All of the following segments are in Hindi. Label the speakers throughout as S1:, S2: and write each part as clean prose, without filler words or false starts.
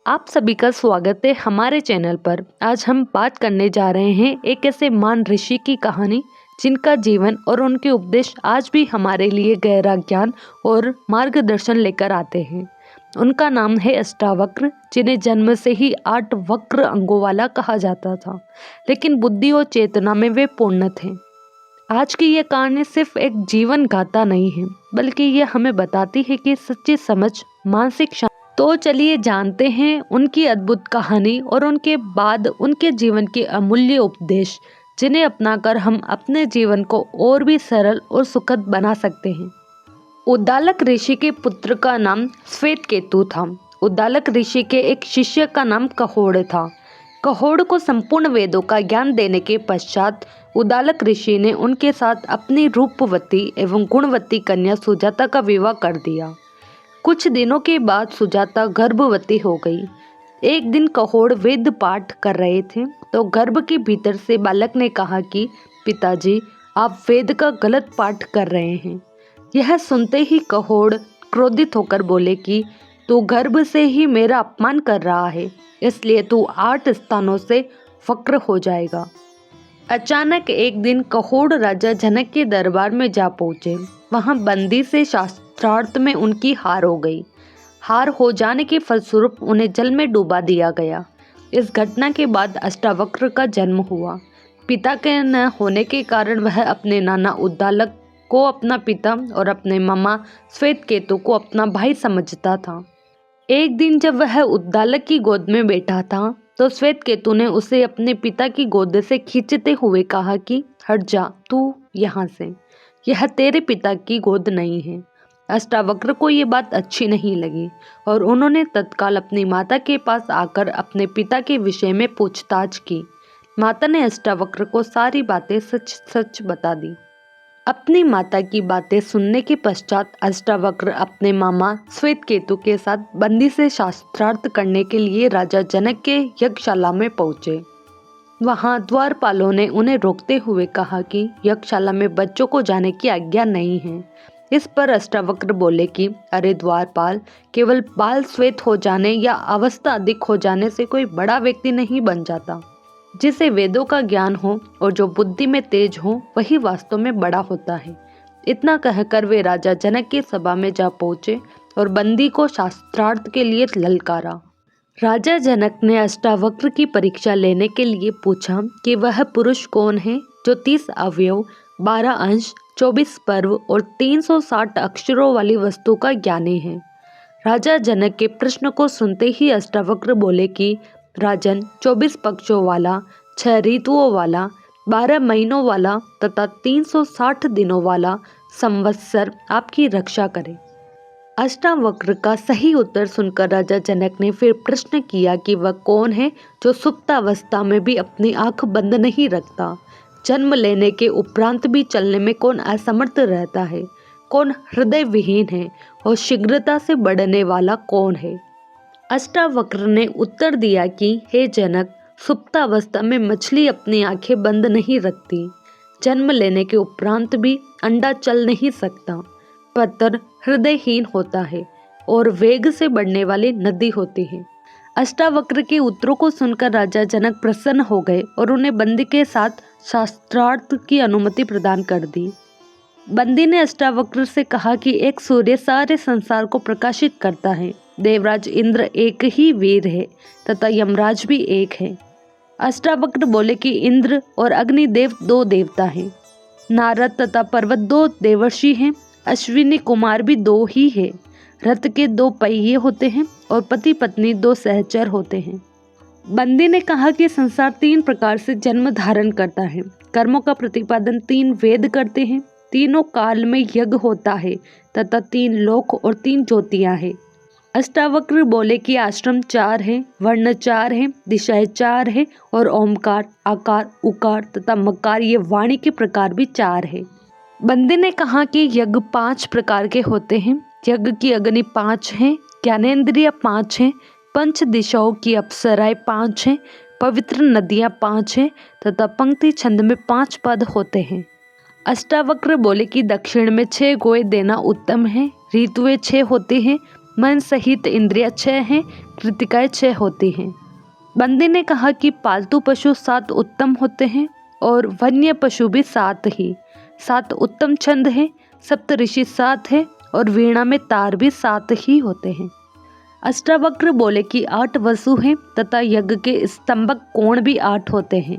S1: आप सभी का स्वागत है हमारे चैनल पर। आज हम बात करने जा रहे हैं एक ऐसे महान ऋषि की कहानी जिनका जीवन और उनके उपदेश आज भी हमारे लिए गहरा ज्ञान और मार्गदर्शन लेकर आते हैं। उनका नाम है अष्टावक्र, जिन्हें जन्म से ही 8 वक्र अंगों वाला कहा जाता था, लेकिन बुद्धि और चेतना में वे पूर्ण थे। आज की ये कहानी सिर्फ एक जीवन गाथा नहीं है, बल्कि ये हमें बताती है कि सच्ची समझ, मानसिक शांति। तो चलिए जानते हैं उनकी अद्भुत कहानी और उनके बाद उनके जीवन के अमूल्य उपदेश, जिन्हें अपनाकर हम अपने जीवन को और भी सरल और सुखद बना सकते हैं। उद्दालक ऋषि के पुत्र का नाम श्वेतकेतु था। उद्दालक ऋषि के एक शिष्य का नाम कहोड़ था। कहोड़ को संपूर्ण वेदों का ज्ञान देने के पश्चात उद्दालक ऋषि ने उनके साथ अपनी रूपवती एवं गुणवती कन्या सुजाता का विवाह कर दिया। कुछ दिनों के बाद सुजाता गर्भवती हो गई। एक दिन कहोड़ वेद पाठ कर रहे थे तो गर्भ के भीतर से बालक ने कहा कि पिताजी, आप वेद का गलत पाठ कर रहे हैं। यह सुनते ही कहोड़ क्रोधित होकर बोले कि तू गर्भ से ही मेरा अपमान कर रहा है, इसलिए तू 8 स्थानों से वक्र हो जाएगा। अचानक एक दिन कहोड़ राजा जनक के दरबार में जा पहुंचे। वहां बंदी से शास्त्रार्थ में उनकी हार हो गई। हार हो जाने के फलस्वरूप उन्हें जल में डुबा दिया गया। इस घटना के बाद अष्टावक्र का जन्म हुआ। पिता के न होने के कारण वह अपने नाना उद्दालक को अपना पिता और अपने मामा श्वेतकेतु को अपना भाई समझता था। एक दिन जब वह उद्दालक की गोद में बैठा था तो श्वेतकेतु ने उसे अपने पिता की गोद से खींचते हुए कहा कि हट जा तू यहाँ से, यह तेरे पिता की गोद नहीं है। अष्टावक्र को ये बात अच्छी नहीं लगी और उन्होंने तत्काल अपनी माता के पास आकर अपने पिता के विषय में पूछताछ की। माता ने अष्टावक्र को सारी बातें सच सच बता दी। अपनी माता की बातें सुनने के पश्चात अष्टावक्र अपने मामा श्वेतकेतु के साथ बंदी से शास्त्रार्थ करने के लिए राजा जनक के यज्ञशाला में पहुंचे। वहां द्वारपालों ने उन्हें रोकते हुए कहा कि यज्ञशाला में बच्चों को जाने की आज्ञा नहीं है। इस पर अष्टावक्र बोले कि अरे द्वारपाल, केवल बाल श्वेत हो जाने या अवस्था अधिक हो जाने से कोई बड़ा व्यक्ति नहीं बन जाता। जिसे वेदों का ज्ञान हो और जो बुद्धि में तेज हो, वही वास्तव में बड़ा होता है। इतना कहकर वे राजा जनक की सभा में जा पहुंचे और बंदी को शास्त्रार्थ के लिए ललकारा। राजा जनक ने अष्टावक्र की परीक्षा लेने के लिए पूछा कि वह पुरुष कौन है जो 30 अवयव, 12 अंश, 24 पर्व और 360 अक्षरों वाली वस्तु का ज्ञानी है। राजा जनक के प्रश्न को सुनते ही अष्टावक्र बोले कि राजन, 24 पक्षों वाला, 6 ऋतुओं वाला, 12 महीनों वाला तथा 360 दिनों वाला संवत्सर आपकी रक्षा करे। अष्टावक्र का सही उत्तर सुनकर राजा जनक ने फिर प्रश्न किया कि वह कौन है जो सुप्तावस्था में भी अपनी आंख बंद नहीं रखता। जन्म लेने के उपरांत भी चलने में कौन असमर्थ रहता है, कौन हृदय विहीन है और शीघ्रता से बढ़ने वाला कौन है। अष्टावक्र ने उत्तर दिया कि हे जनक, सुप्तावस्था में मछली अपनी आंखें बंद नहीं रखती। जन्म लेने के उपरांत भी अंडा चल नहीं सकता। पत्थर हृदयहीन होता है और वेग से बढ़ने वाली नदी होती है। अष्टावक्र के उत्तरों को सुनकर राजा जनक प्रसन्न हो गए और उन्हें बंदी के साथ शास्त्रार्थ की अनुमति प्रदान कर दी। बंदी ने अष्टावक्र से कहा कि एक सूर्य सारे संसार को प्रकाशित करता है। देवराज इंद्र एक ही वीर है तथा यमराज भी एक है। अष्टावक्र बोले कि इंद्र और अग्निदेव 2 देवता हैं। नारद तथा पर्वत 2 देवर्षि हैं। अश्विनी कुमार भी 2 ही है। रथ के 2 पहिए होते हैं और पति पत्नी 2 सहचर होते हैं। बंदी ने कहा कि संसार 3 प्रकार से जन्म धारण करता है। कर्मों का प्रतिपादन 3 वेद करते हैं। तीनों काल में यज्ञ होता है तथा 3 लोक और 3 ज्योतियां हैं। अष्टावक्र बोले कि आश्रम 4 है, वर्ण 4 है, दिशाएं 4 है और ओमकार, आकार, उकार तथा मकार ये वाणी के प्रकार भी 4 है। बंदी ने कहा कि यज्ञ 5 प्रकार के होते हैं। यज्ञ की अग्नि 5 है, ज्ञानेंद्रिय 5 है, 5 दिशाओं की अप्सराएं 5 हैं, पवित्र नदियां 5 हैं तथा पंक्ति छंद में 5 पद होते हैं। अष्टावक्र बोले कि दक्षिण में 6 गोए देना उत्तम है। ऋतुएं 6 होती हैं, मन सहित इंद्रिय 6 हैं, कृतिकाएं 6 होती हैं। बंदी ने कहा कि पालतू पशु 7 उत्तम होते हैं और वन्य पशु भी 7 ही। 7 उत्तम छंद हैं, सप्तऋषि 7 है और वीणा में तार भी 7 ही होते हैं। अष्टावक्र बोले कि 8 वसु हैं तथा यज्ञ के स्तंभक कोण भी 8 होते हैं।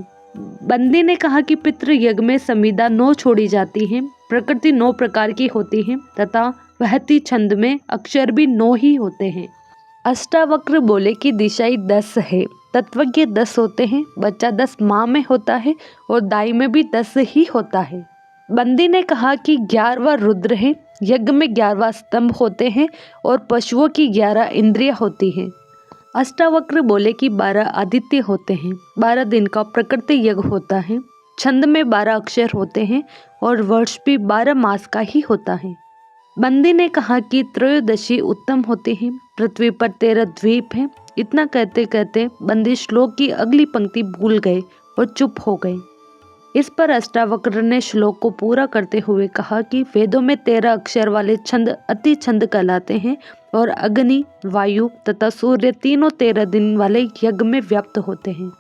S1: बंदी ने कहा कि पितृ यज्ञ में संविदा 9 छोड़ी जाती है, प्रकृति 9 प्रकार की होती है तथा वहती छंद में अक्षर भी 9 ही होते हैं। अष्टावक्र बोले कि दिशाई 10 है, तत्वज्ञ 10 होते हैं, बच्चा 10 माह में होता है और दाई में भी 10 ही होता है। बंदी ने कहा कि 11वां रुद्र है, यज्ञ में 11वां स्तंभ होते हैं और पशुओं की 11 इंद्रियां होती हैं। अष्टावक्र बोले कि 12 आदित्य होते हैं, 12 दिन का प्रकृति यज्ञ होता है, छंद में 12 अक्षर होते हैं और वर्ष भी 12 मास का ही होता है। बंदी ने कहा कि त्रयोदशी उत्तम होती है, पृथ्वी पर 13 द्वीप हैं। इतना कहते कहते बंदी श्लोक की अगली पंक्ति भूल गए और चुप हो गए। इस पर अष्टावक्र ने श्लोक को पूरा करते हुए कहा कि वेदों में 13 अक्षर वाले छंद अति छंद कहलाते हैं और अग्नि, वायु तथा सूर्य तीनों 13 दिन वाले यज्ञ में व्याप्त होते हैं।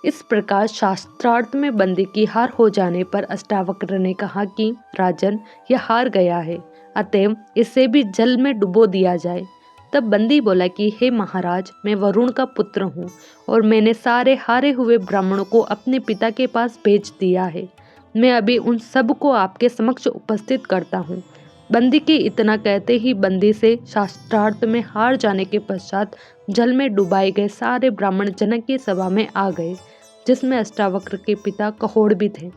S1: इस प्रकार शास्त्रार्थ में बंदी की हार हो जाने पर अष्टावक्र ने कहा कि राजन, यह हार गया है, अतएव इसे भी जल में डुबो दिया जाए। तब बंदी बोला कि हे महाराज, मैं वरुण का पुत्र हूँ और मैंने सारे हारे हुए ब्राह्मणों को अपने पिता के पास भेज दिया है। मैं अभी उन सब को आपके समक्ष उपस्थित करता हूँ। बंदी के इतना कहते ही बंदी से शास्त्रार्थ में हार जाने के पश्चात जल में डुबाए गए सारे ब्राह्मण जनक की सभा में आ गए, जिसमें अष्टावक्र के पिता कहोड़ भी थे।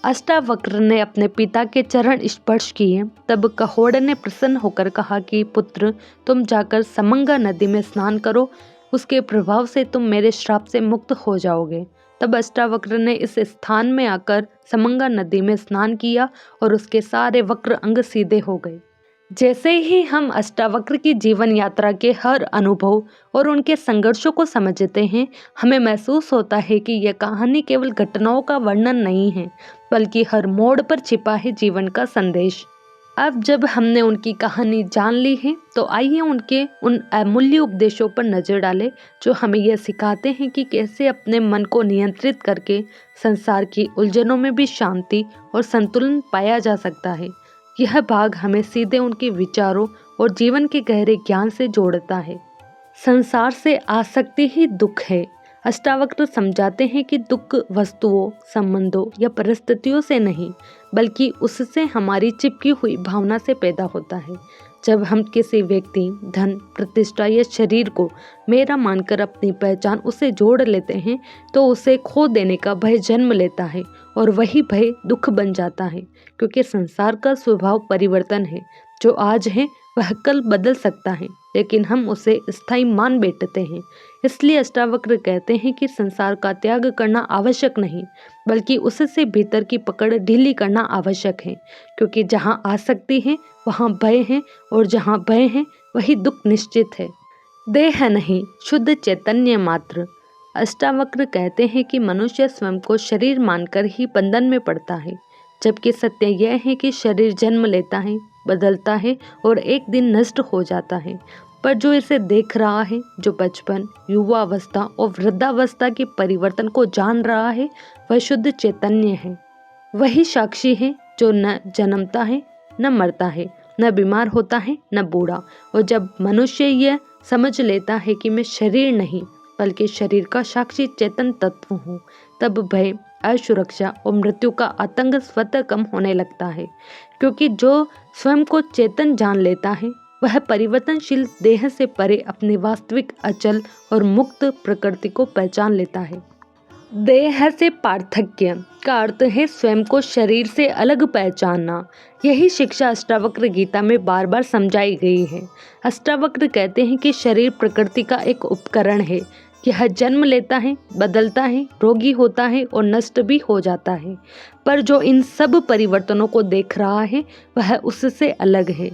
S1: अष्टावक्र ने अपने पिता के चरण स्पर्श किए। तब कहोड़ ने प्रसन्न होकर कहा कि पुत्र, तुम जाकर समंगा नदी में स्नान करो, उसके प्रभाव से तुम मेरे श्राप से मुक्त हो जाओगे। तब अष्टावक्र ने इस स्थान में आकर समंगा नदी में स्नान किया और उसके सारे वक्र अंग सीधे हो गए। जैसे ही हम अष्टावक्र की जीवन यात्रा के हर अनुभव और उनके संघर्षों को समझते हैं, हमें महसूस होता है कि यह कहानी केवल घटनाओं का वर्णन नहीं है, बल्कि हर मोड़ पर छिपा है जीवन का संदेश। अब जब हमने उनकी कहानी जान ली है, तो आइए उनके उन अमूल्य उपदेशों पर नजर डालें, जो हमें यह सिखाते हैं कि कैसे अपने मन को नियंत्रित करके संसार की उलझनों में भी शांति और संतुलन पाया जा सकता है। यह भाग हमें सीधे उनके विचारों और जीवन के गहरे ज्ञान से जोड़ता है। संसार से आसक्ति ही दुख है। अष्टावक्र समझाते हैं कि दुख वस्तुओं, संबंधों या परिस्थितियों से नहीं, बल्कि उससे हमारी चिपकी हुई भावना से पैदा होता है। जब हम किसी व्यक्ति, धन, प्रतिष्ठा या शरीर को मेरा मानकर अपनी पहचान उसे जोड़ लेते हैं, तो उसे खो देने का भय जन्म लेता है और वही भय दुख बन जाता है, क्योंकि संसार का स्वभाव परिवर्तन है। जो आज है वह कल बदल सकता है, लेकिन हम उसे स्थायी मान बैठते हैं। इसलिए अष्टावक्र कहते हैं कि संसार का त्याग करना आवश्यक नहीं, बल्कि उससे भीतर की पकड़ ढीली करना आवश्यक है, क्योंकि जहाँ आसक्ति है वहाँ भय है और जहाँ भय है वही दुख निश्चित है। देह नहीं, शुद्ध चैतन्य मात्र। अष्टावक्र कहते हैं कि मनुष्य स्वयं को शरीर मानकर ही बंधन में पड़ता है, जबकि सत्य यह है कि शरीर जन्म लेता है, बदलता है और एक दिन नष्ट हो जाता है, पर जो इसे देख रहा है, जो बचपन, युवावस्था और वृद्धावस्था के परिवर्तन को जान रहा है, वह शुद्ध चैतन्य है। वही साक्षी है जो न जन्मता है, न मरता है, न बीमार होता है, न बूढ़ा। और जब मनुष्य यह समझ लेता है कि मैं शरीर नहीं, बल्कि शरीर का साक्षी चेतन तत्व हूँ, तब भय, असुरक्षा और मृत्यु का आतंक स्वतः कम होने लगता है, क्योंकि जो स्वयं को चेतन जान लेता है, वह परिवर्तनशील देह से परे अपनी वास्तविक अचल और मुक्त प्रकृति को पहचान लेता है। देह से पार्थक्य का अर्थ है स्वयं को शरीर से अलग पहचानना। यही शिक्षा अष्टावक्र गीता में बार बार समझाई गई है। अष्टावक्र कहते हैं कि शरीर प्रकृति का एक उपकरण है। यह जन्म लेता है, बदलता है, रोगी होता है और नष्ट भी हो जाता है, पर जो इन सब परिवर्तनों को देख रहा है वह उससे अलग है।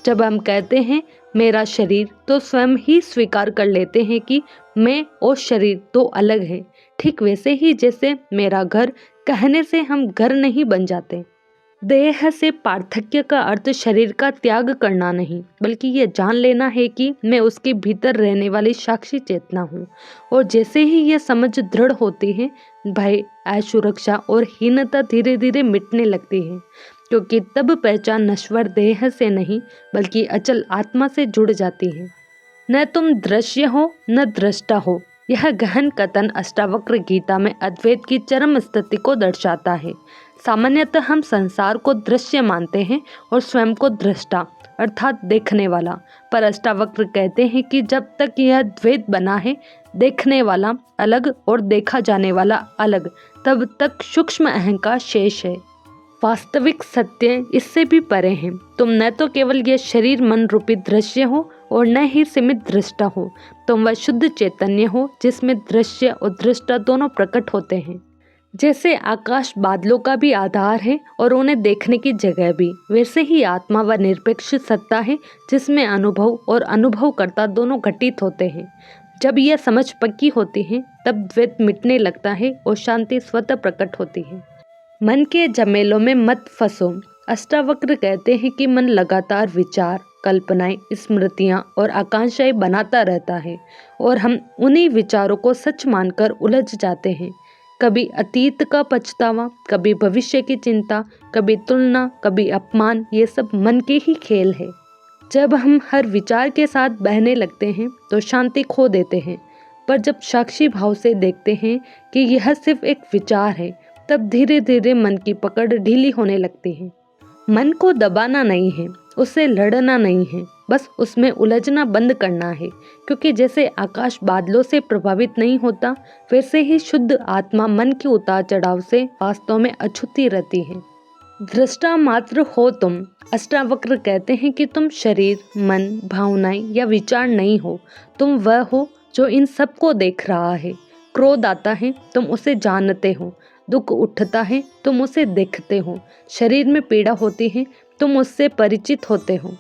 S1: जब हम कहते हैं मेरा शरीर, तो स्वयं ही स्वीकार कर लेते हैं कि मैं और शरीर दो अलग हैं। ठीक वैसे ही जैसे मेरा घर कहने से हम घर नहीं बन जाते। देह से पार्थक्य का अर्थ शरीर का त्याग करना नहीं, बल्कि ये जान लेना है कि मैं उसके भीतर रहने वाली साक्षी चेतना हूँ। और जैसे ही ये समझ दृढ़ होती है, भय, असुरक्षा और हीनता धीरे धीरे मिटने लगती है, क्योंकि तब पहचान नश्वर देह से नहीं बल्कि अचल आत्मा से जुड़ जाती है। न तुम दृश्य हो न दृष्टा हो, यह गहन कथन अष्टावक्र गीता में अद्वैत की चरम स्थिति को दर्शाता है। सामान्यतः हम संसार को दृश्य मानते हैं और स्वयं को दृष्टा अर्थात देखने वाला, पर अष्टावक्र कहते हैं कि जब तक यह द्वैत बना है, देखने वाला अलग और देखा जाने वाला अलग, तब तक सूक्ष्म अहंकार शेष है। वास्तविक सत्य इससे भी परे हैं। तुम न तो केवल यह शरीर मन रूपी दृश्य हो और न ही सीमित दृष्टा हो, तुम वह शुद्ध चैतन्य हो जिसमें दृश्य और दृष्टा दोनों प्रकट होते हैं। जैसे आकाश बादलों का भी आधार है और उन्हें देखने की जगह भी, वैसे ही आत्मा व निरपेक्ष सत्ता है जिसमें अनुभव और अनुभवकर्ता दोनों घटित होते हैं। जब यह समझ पक्की होती है, तब द्वैत मिटने लगता है और शांति स्वतः प्रकट होती है। मन के झमेलों में मत फंसो। अष्टावक्र कहते हैं कि मन लगातार विचार, कल्पनाएं, स्मृतियां और आकांक्षाएं बनाता रहता है और हम उन्हीं विचारों को सच मानकर उलझ जाते हैं। कभी अतीत का पछतावा, कभी भविष्य की चिंता, कभी तुलना, कभी अपमान, ये सब मन के ही खेल है। जब हम हर विचार के साथ बहने लगते हैं तो शांति खो देते हैं, पर जब साक्षी भाव से देखते हैं कि यह सिर्फ एक विचार है, तब धीरे धीरे मन की पकड़ ढीली होने लगती है। मन को दबाना नहीं है, उससे लड़ना नहीं है, बस उसमें उलझना बंद करना है, क्योंकि जैसे आकाश बादलों से प्रभावित नहीं होता, वैसे ही शुद्ध आत्मा मन के उतार चढ़ाव से वास्तव में अछूती रहती है। दृष्टा मात्र हो तुम। अष्टावक्र कहते हैं कि तुम शरीर, मन, भावनाएं या विचार नहीं हो, तुम वह हो जो इन सब को देख रहा है। क्रोध आता है, तुम उसे जानते हो। दुख उठता है, तुम उसे देखते हो। शरीर में पीड़ा होती है, तुम उससे परिचित होते हो।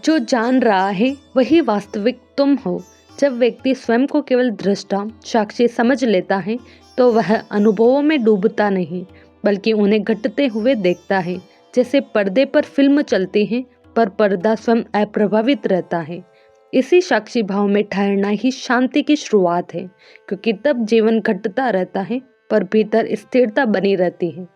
S1: जो जान रहा है वही वास्तविक तुम हो। जब व्यक्ति स्वयं को केवल दृष्टा, साक्षी समझ लेता है, तो वह अनुभवों में डूबता नहीं, बल्कि उन्हें घटते हुए देखता है। जैसे पर्दे पर फिल्म चलती है, पर पर्दा स्वयं अप्रभावित रहता है। इसी साक्षी भाव में ठहरना ही शांति की शुरुआत है, क्योंकि तब जीवन घटता रहता है पर भीतर स्थिरता बनी रहती है।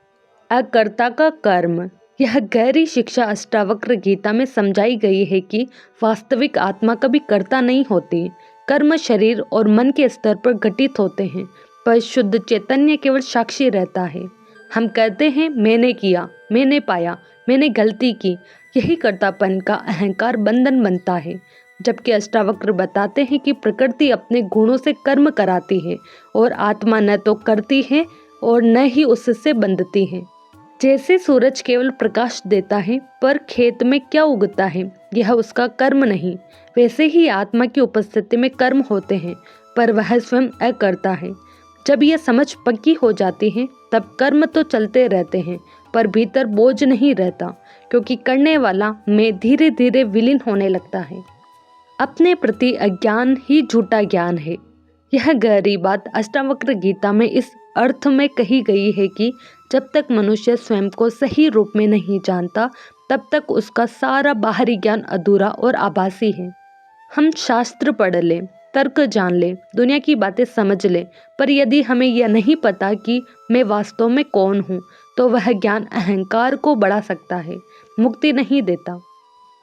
S1: अकर्ता का कर्म। यह गहरी शिक्षा अष्टावक्र गीता में समझाई गई है कि वास्तविक आत्मा कभी कर्ता नहीं होती। कर्म शरीर और मन के स्तर पर घटित होते हैं, पर शुद्ध चैतन्य केवल साक्षी रहता है। हम कहते हैं मैंने किया, मैंने पाया, मैंने गलती की। यही कर्तापन का अहंकार बंधन बनता है, जबकि अष्टावक्र बताते हैं कि प्रकृति अपने गुणों से कर्म कराती है और आत्मा न तो करती है और न ही उससे बंधती है। जैसे सूरज केवल प्रकाश देता है, पर खेत में क्या उगता है यह उसका कर्म नहीं, वैसे ही आत्मा की उपस्थिति में कर्म होते हैं, पर वह स्वयं अकर्ता है। जब यह समझ पक्की हो जाती है, तब कर्म तो चलते रहते हैं, पर भीतर बोझ नहीं रहता, क्योंकि करने वाला मैं धीरे धीरे विलीन होने लगता है। अपने प्रति अज्ञान ही झूठा ज्ञान है। यह गहरी बात अष्टावक्र गीता में इस अर्थ में कही गई है कि जब तक मनुष्य स्वयं को सही रूप में नहीं जानता, तब तक उसका सारा बाहरी ज्ञान अधूरा और आभासी है। हम शास्त्र पढ़ लें, तर्क जान लें, दुनिया की बातें समझ लें, पर यदि हमें यह नहीं पता कि मैं वास्तव में कौन हूँ, तो वह ज्ञान अहंकार को बढ़ा सकता है, मुक्ति नहीं देता।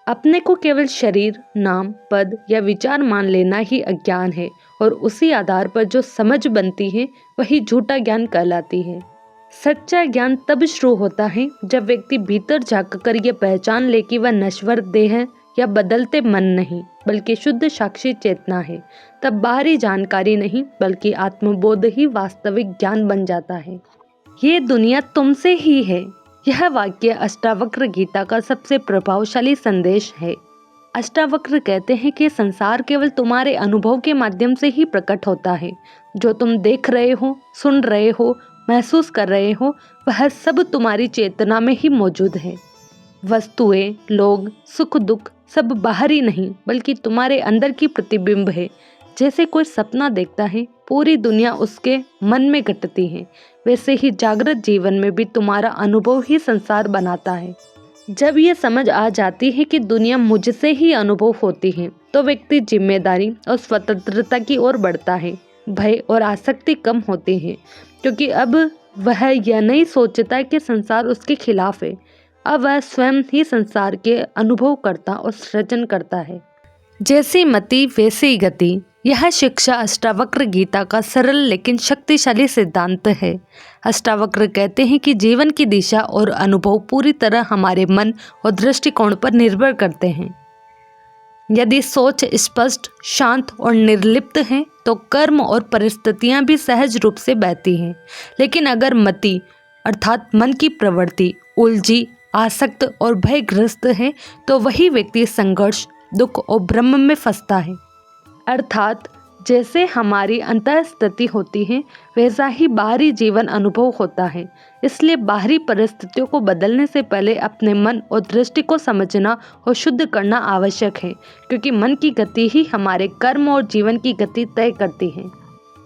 S1: अपने को केवल शरीर, नाम, पद या विचार मान लेना ही अज्ञान है, और उसी आधार पर जो समझ बनती है वही झूठा ज्ञान कहलाती है। सच्चा ज्ञान तब शुरू होता है जब व्यक्ति भीतर झांककर यह पहचान ले कि वह नश्वर देह या बदलते मन नहीं, बल्कि शुद्ध साक्षी चेतना है। तब बाहरी जानकारी नहीं, बल्कि आत्मबोध ही वास्तविक ज्ञान बन जाता है। ये दुनिया तुमसे ही है। यह वाक्य अष्टावक्र गीता का सबसे प्रभावशाली संदेश है। अष्टावक्र कहते हैं कि संसार केवल तुम्हारे अनुभव के माध्यम से ही प्रकट होता है। जो तुम देख रहे हो, सुन रहे हो, महसूस कर रहे हो, वह सब तुम्हारी चेतना में ही मौजूद है। वस्तुएं, लोग, सुख दुख सब बाहरी नहीं, बल्कि तुम्हारे अंदर की प्रतिबिंब है। जैसे कोई सपना देखता है, पूरी दुनिया उसके मन में घटती है, वैसे ही जागृत जीवन में भी तुम्हारा अनुभव ही संसार बनाता है। जब ये समझ आ जाती है कि दुनिया मुझसे ही अनुभव होती है, तो व्यक्ति जिम्मेदारी और स्वतंत्रता की ओर बढ़ता है। भय और आसक्ति कम होती है, क्योंकि अब वह यह नहीं सोचता कि संसार उसके खिलाफ है। अब वह स्वयं ही संसार के अनुभव करता और सृजन करता है। जैसी मति वैसी गति, यह शिक्षा अष्टावक्र गीता का सरल लेकिन शक्तिशाली सिद्धांत है। अष्टावक्र कहते हैं कि जीवन की दिशा और अनुभव पूरी तरह हमारे मन और दृष्टिकोण पर निर्भर करते हैं। यदि सोच स्पष्ट, शांत और निर्लिप्त है तो कर्म और परिस्थितियां भी सहज रूप से बहती हैं। लेकिन अगर मति अर्थात मन की प्रवृत्ति उलझी, आसक्त और भयग्रस्त है तो वही व्यक्ति संघर्ष, दुख और भ्रम में फंसता है। अर्थात जैसे हमारी अंतःस्थिति होती है, वैसा ही बाहरी जीवन अनुभव होता है। इसलिए बाहरी परिस्थितियों को बदलने से पहले अपने मन और दृष्टि को समझना और शुद्ध करना आवश्यक है, क्योंकि मन की गति ही हमारे कर्म और जीवन की गति तय करती है।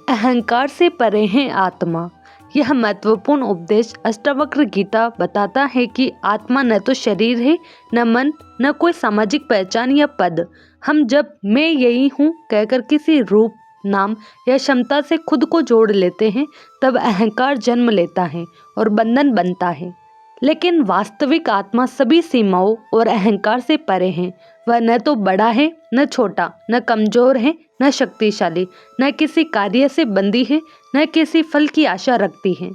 S1: अहंकार से परे है आत्मा। यह महत्वपूर्ण उपदेश अष्टावक्र गीता बताता है कि आत्मा न तो शरीर है, न मन, न कोई सामाजिक पहचान या पद। हम जब मैं यही हूँ कहकर किसी रूप, नाम या क्षमता से खुद को जोड़ लेते हैं, तब अहंकार जन्म लेता है और बंधन बनता है। लेकिन वास्तविक आत्मा सभी सीमाओं और अहंकार से परे है। वह न तो बड़ा है, न छोटा, न कमजोर है, न शक्तिशाली, न किसी कार्य से बंधी है, न किसी फल की आशा रखती है।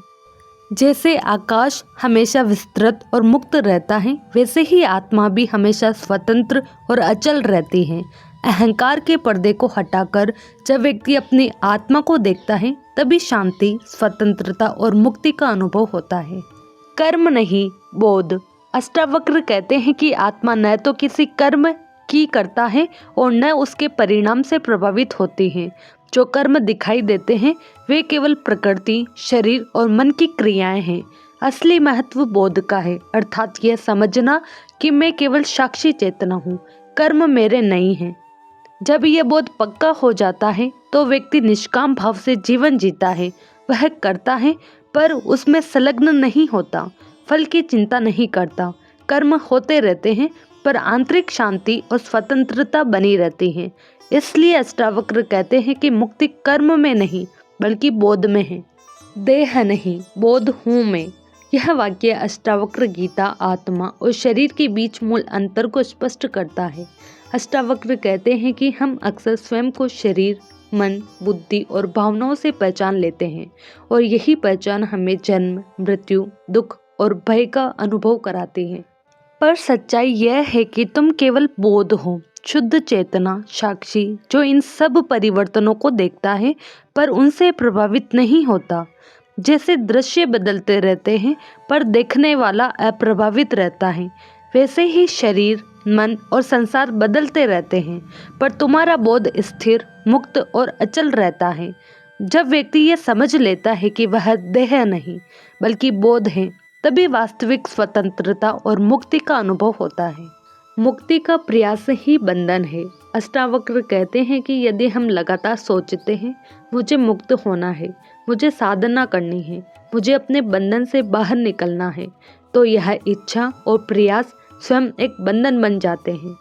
S1: जैसे आकाश हमेशा विस्तृत और मुक्त रहता है, वैसे ही आत्मा भी हमेशा स्वतंत्र और अचल रहती है। अहंकार के पर्दे को हटाकर जब व्यक्ति अपनी आत्मा को देखता है, तभी शांति, स्वतंत्रता और मुक्ति का अनुभव होता है। कर्म नहीं, बोध। अष्टावक्र कहते हैं कि आत्मा न तो किसी कर्म की करता है और न उसके परिणाम से प्रभावित होती है। जो कर्म दिखाई देते हैं वे केवल प्रकृति, शरीर और मन की क्रियाएं हैं। असली महत्व बोध का है, अर्थात यह समझना कि मैं केवल साक्षी चेतना हूँ, कर्म मेरे नहीं हैं। जब यह बोध पक्का हो जाता है तो व्यक्ति निष्काम भाव से जीवन जीता है। वह करता है पर उसमें संलग्न नहीं होता, फल की चिंता नहीं करता। कर्म होते रहते हैं पर आंतरिक शांति और स्वतंत्रता बनी रहती है। इसलिए अष्टावक्र कहते हैं कि मुक्ति कर्म में नहीं बल्कि बोध में है। देह नहीं, बोध हूँ मैं। यह वाक्य अष्टावक्र गीता आत्मा और शरीर के बीच मूल अंतर को स्पष्ट करता है। अष्टावक्र कहते हैं कि हम अक्सर स्वयं को शरीर, मन, बुद्धि और भावनाओं से पहचान लेते हैं और यही पहचान हमें जन्म, मृत्यु, दुख और भय का अनुभव कराती है। पर सच्चाई यह है कि तुम केवल बोध हो, शुद्ध चेतना, साक्षी, जो इन सब परिवर्तनों को देखता है पर उनसे प्रभावित नहीं होता। जैसे दृश्य बदलते रहते हैं पर देखने वाला अप्रभावित रहता है, वैसे ही शरीर, मन और संसार बदलते रहते हैं पर तुम्हारा बोध स्थिर, मुक्त और अचल रहता है। जब व्यक्ति यह समझ लेता है कि वह देह नहीं बल्कि बोध है, तभी वास्तविक स्वतंत्रता और मुक्ति का अनुभव होता है। मुक्ति का प्रयास ही बंधन है। अष्टावक्र कहते हैं कि यदि हम लगातार सोचते हैं मुझे मुक्त होना है, मुझे साधना करनी है, मुझे अपने बंधन से बाहर निकलना है, तो यह इच्छा और प्रयास स्वयं एक बंधन बन जाते हैं।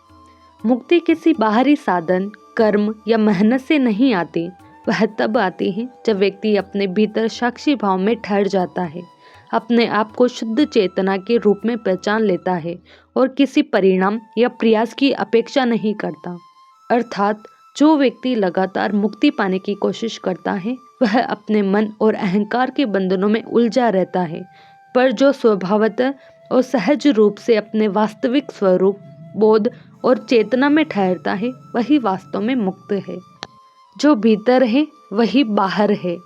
S1: मुक्ति किसी बाहरी साधन, कर्म या मेहनत से नहीं आती। वह तब आती है जब व्यक्ति अपने भीतर साक्षी भाव में ठहर जाता है, अपने आप को शुद्ध चेतना के रूप में पहचान लेता है और किसी परिणाम या प्रयास की अपेक्षा नहीं करता। अर्थात जो व्यक्ति लगातार मुक्ति पाने की कोशिश करता है वह अपने मन और अहंकार के बंधनों में उलझा रहता है, पर जो स्वभावतः और सहज रूप से अपने वास्तविक स्वरूप, बोध और चेतना में ठहरता है वही वास्तव में मुक्त है। जो भीतर है वही बाहर है।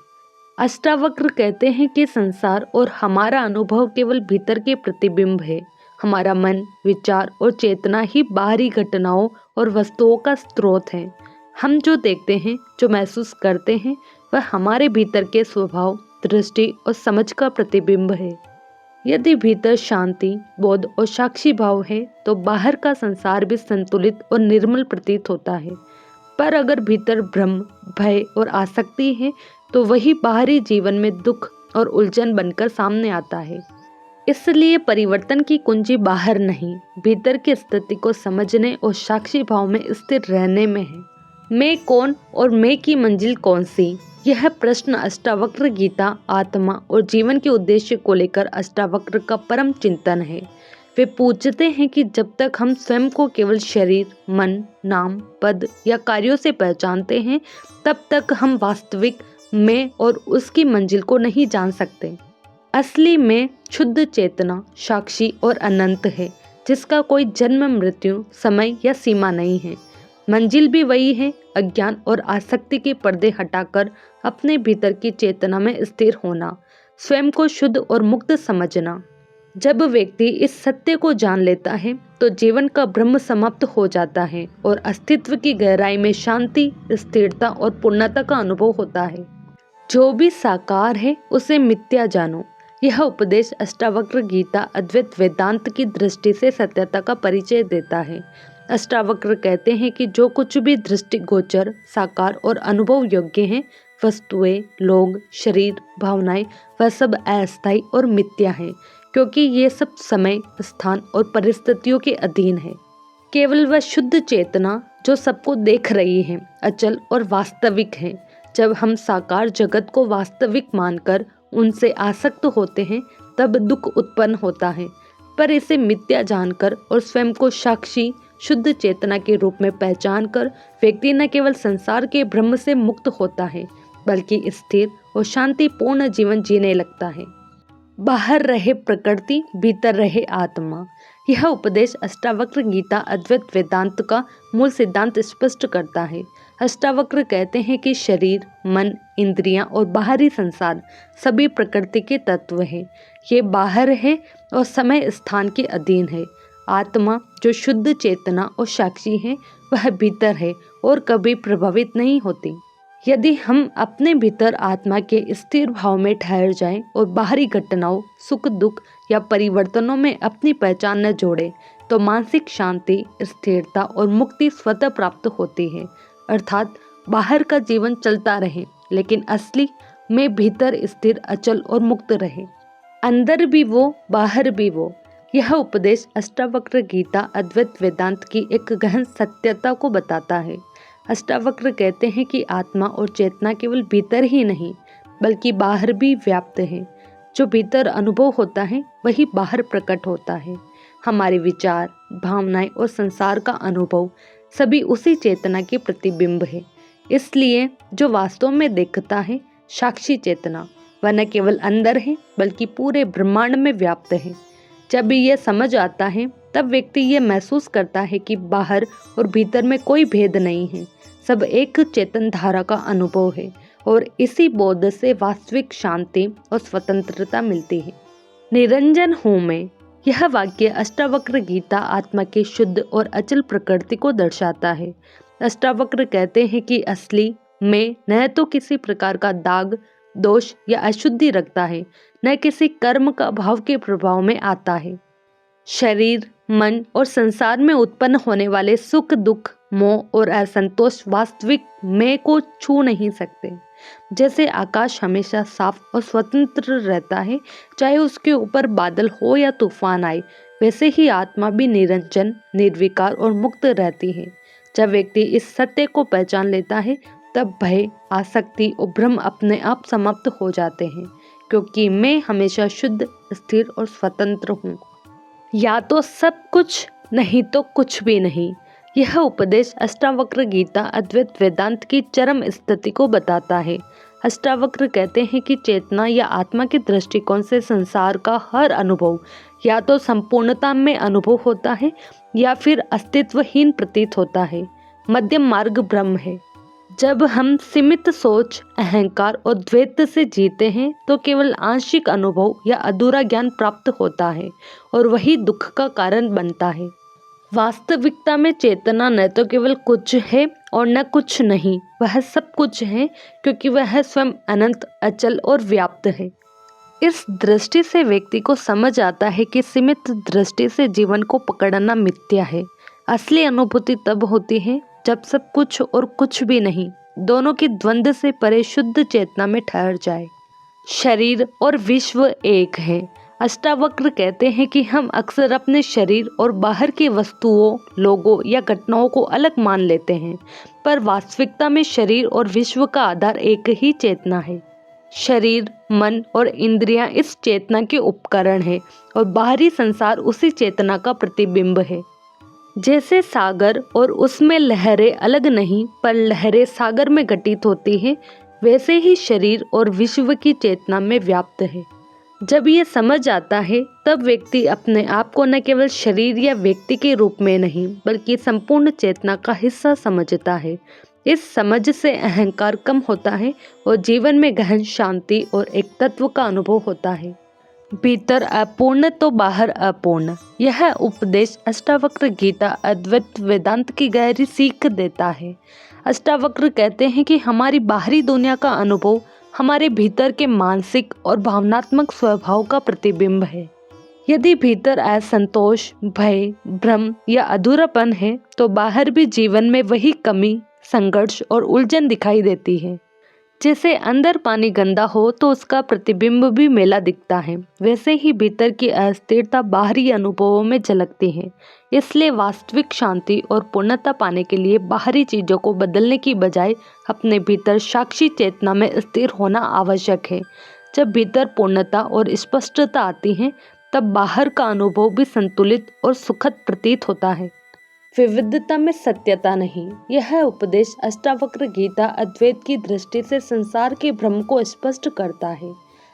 S1: अष्टावक्र कहते हैं कि संसार और हमारा अनुभव केवल भीतर के प्रतिबिंब है। हमारा मन, विचार और चेतना ही बाहरी घटनाओं और वस्तुओं का स्रोत है। हम जो देखते हैं, जो महसूस करते हैं, वह हमारे भीतर के स्वभाव, दृष्टि और समझ का प्रतिबिंब है। यदि भीतर शांति, बोध और साक्षी भाव है तो बाहर का संसार भी संतुलित और निर्मल प्रतीत होता है। पर अगर भीतर भ्रम, भय और आसक्ति है तो वही बाहरी जीवन में दुख और उलझन बनकर सामने आता है। इसलिए परिवर्तन की कुंजी बाहर नहीं, भीतर की स्थिति को समझने और साक्षी भाव में स्थिर रहने में है। मैं कौन और मैं की मंजिल कौन सी? यह प्रश्न अष्टावक्र गीता, आत्मा और जीवन के उद्देश्य को लेकर अष्टावक्र का परम चिंतन है। वे पूछते हैं कि जब तक हम स्वयं को केवल शरीर, मन, नाम, पद या कार्यों से पहचानते हैं, तब तक हम वास्तविक मैं और उसकी मंजिल को नहीं जान सकते। असली में शुद्ध चेतना, साक्षी और अनंत है, जिसका कोई जन्म, मृत्यु, समय या सीमा नहीं है। मंजिल भी वही है, अज्ञान और आसक्ति के पर्दे हटाकर अपने भीतर की चेतना में स्थिर होना, स्वयं को शुद्ध और मुक्त समझना। जब व्यक्ति इस सत्य को जान लेता है तो जीवन का भ्रम समाप्त हो जाता है और अस्तित्व की गहराई में शांति, स्थिरता और पूर्णता का अनुभव होता है। जो भी साकार है उसे मिथ्या जानो। यह उपदेश अष्टावक्र गीता अद्वैत वेदांत की दृष्टि से सत्यता का परिचय देता है। अष्टावक्र कहते हैं कि जो कुछ भी दृष्टिगोचर, साकार और अनुभव योग्य है, वस्तुएं, लोग, शरीर, भावनाएं, वह सब अस्थायी और मिथ्या है, क्योंकि ये सब समय, स्थान और परिस्थितियों के अधीन है। केवल वह शुद्ध चेतना जो सबको देख रही है, अचल और वास्तविक है। जब हम साकार जगत को वास्तविक मानकर उनसे आसक्त होते हैं, तब दुख उत्पन्न होता है। पर इसे मिथ्या जानकर और स्वयं को साक्षी, शुद्ध चेतना के रूप में पहचानकर व्यक्ति न केवल संसार के भ्रम से मुक्त होता है, बल्कि स्थिर और शांतिपूर्ण जीवन जीने लगता है। बाहर रहे प्रकृति, भीतर रहे आत्मा। यह उपदेश अष्टावक्र गीता अद्वैत वेदांत का मूल सिद्धांत स्पष्ट करता है। अष्टावक्र कहते हैं कि शरीर, मन, इंद्रियां और बाहरी संसार सभी प्रकृति के तत्व हैं। ये बाहर है और समय स्थान के अधीन है। आत्मा जो शुद्ध चेतना और साक्षी है, वह भीतर है और कभी प्रभावित नहीं होती। यदि हम अपने भीतर आत्मा के स्थिर भाव में ठहर जाएं और बाहरी घटनाओं, सुख दुख या परिवर्तनों में अपनी पहचान न जोड़ें, तो मानसिक शांति, स्थिरता और मुक्ति स्वतः प्राप्त होती है। अर्थात बाहर का जीवन चलता रहे, लेकिन असली में भीतर स्थिर, अचल और मुक्त रहे। अंदर भी वो, बाहर भी वो। यह उपदेश अष्टावक्र गीता अद्वैत वेदांत की एक गहन सत्यता को बताता है। अष्टावक्र कहते हैं कि आत्मा और चेतना केवल भीतर ही नहीं, बल्कि बाहर भी व्याप्त है। जो भीतर अनुभव होता है, वही बाहर प्रकट होता है। हमारे विचार, भावनाएं और संसार का अनुभव सभी उसी चेतना के प्रतिबिंब है। इसलिए जो वास्तव में देखता है, साक्षी चेतना, वह न केवल अंदर है, बल्कि पूरे ब्रह्मांड में व्याप्त है। जब यह समझ आता है, तब व्यक्ति ये महसूस करता है कि बाहर और भीतर में कोई भेद नहीं है, सब एक चेतन धारा का अनुभव है, और इसी बोध से वास्तविक शांति और स्वतंत्रता मिलती है। निरंजन हूँ मैं। यह वाक्य अष्टावक्र गीता आत्मा की शुद्ध और अचल प्रकृति को दर्शाता है। अष्टावक्र कहते हैं कि असली में न तो किसी प्रकार का दाग, दोष या अशुद्धि रखता है, न किसी कर्म का भाव के प्रभाव में आता है। शरीर, मन और संसार में उत्पन्न होने वाले सुख दुख, मोह और असंतोष वास्तविक मैं को छू नहीं सकते। जैसे आकाश हमेशा साफ और स्वतंत्र रहता है, चाहे उसके ऊपर बादल हो या तूफान आए, वैसे ही आत्मा भी निरंजन, निर्विकार और मुक्त रहती है। जब व्यक्ति इस सत्य को पहचान लेता है, तब भय, आसक्ति और भ्रम अपने आप समाप्त हो जाते हैं, क्योंकि मैं हमेशा शुद्ध, स्थिर और स्वतंत्र हूँ। या तो सब कुछ, नहीं तो कुछ भी नहीं। यह उपदेश अष्टावक्र गीता अद्वैत वेदांत की चरम स्थिति को बताता है। अष्टावक्र कहते हैं कि चेतना या आत्मा के दृष्टिकोण से संसार का हर अनुभव या तो संपूर्णता में अनुभव होता है या फिर अस्तित्वहीन प्रतीत होता है। मध्यम मार्ग ब्रह्म है। जब हम सीमित सोच, अहंकार और द्वैत से जीते हैं, तो केवल आंशिक अनुभव या अधूरा ज्ञान प्राप्त होता है, और वही दुख का कारण बनता है। वास्तविकता में चेतना न तो केवल कुछ है और न कुछ नहीं, वह सब कुछ है, क्योंकि वह स्वयं अनंत, अचल और व्याप्त है। इस दृष्टि से व्यक्ति को समझ आता है कि सीमित दृष्टि से जीवन को पकड़ना मिथ्या है। असली अनुभूति तब होती है जब सब कुछ और कुछ भी नहीं दोनों की द्वंद्व से परे शुद्ध चेतना में ठहर जाए। शरीर और विश्व एक है। अष्टावक्र कहते हैं कि हम अक्सर अपने शरीर और बाहर की वस्तुओं, लोगों या घटनाओं को अलग मान लेते हैं, पर वास्तविकता में शरीर और विश्व का आधार एक ही चेतना है। शरीर, मन और इंद्रियां इस चेतना के उपकरण हैं और बाहरी संसार उसी चेतना का प्रतिबिंब है। जैसे सागर और उसमें लहरें अलग नहीं पर लहरें सागर में घटित होती हैं, वैसे ही शरीर और विश्व की चेतना में व्याप्त है। जब ये समझ आता है तब व्यक्ति अपने आप को न केवल शरीर या व्यक्ति के रूप में नहीं बल्कि संपूर्ण चेतना का हिस्सा समझता है। इस समझ से अहंकार कम होता है और जीवन में गहन शांति और एक तत्व का अनुभव होता है। भीतर अपूर्ण तो बाहर अपूर्ण, यह उपदेश अष्टावक्र गीता अद्वैत वेदांत की गहरी सीख देता है। अष्टावक्र कहते हैं कि हमारी बाहरी दुनिया का अनुभव हमारे भीतर के मानसिक और भावनात्मक स्वभाव का प्रतिबिंब है। यदि भीतर असंतोष, भय, भ्रम या अधूरापन है तो बाहर भी जीवन में वही कमी, संघर्ष और उलझन दिखाई देती है। जैसे अंदर पानी गंदा हो तो उसका प्रतिबिंब भी मैला दिखता है, वैसे ही भीतर की अस्थिरता बाहरी अनुभवों में झलकती है। इसलिए वास्तविक शांति और पूर्णता पाने के लिए बाहरी चीजों को बदलने की बजाय अपने भीतर साक्षी चेतना में स्थिर होना आवश्यक है। जब भीतर पूर्णता और स्पष्टता आती है तब बाहर का अनुभव भी संतुलित और सुखद प्रतीत होता है। विविधता में सत्यता नहीं, यह उपदेश अष्टावक्र गीता अद्वैत की दृष्टि से संसार के भ्रम को स्पष्ट करता है।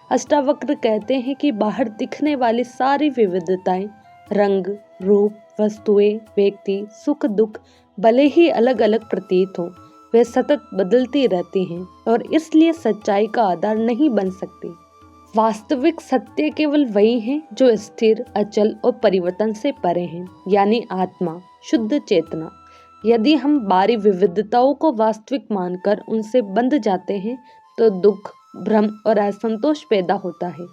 S1: अष्टावक्र कहते हैं कि बाहर दिखने वाली सारी विविधताएं, रंग, रूप, वस्तुएं, व्यक्ति, सुख दुख भले ही अलग अलग प्रतीत हों, वे सतत बदलती रहती हैं और इसलिए सच्चाई का आधार नहीं बन सकती। वास्तविक सत्य केवल वही है जो स्थिर, अचल और परिवर्तन से परे हैं, यानी आत्मा, शुद्ध चेतना। यदि हम बाहरी विविधताओं को वास्तविक मानकर उनसे बंध जाते हैं तो दुख, भ्रम और असंतोष पैदा होता है।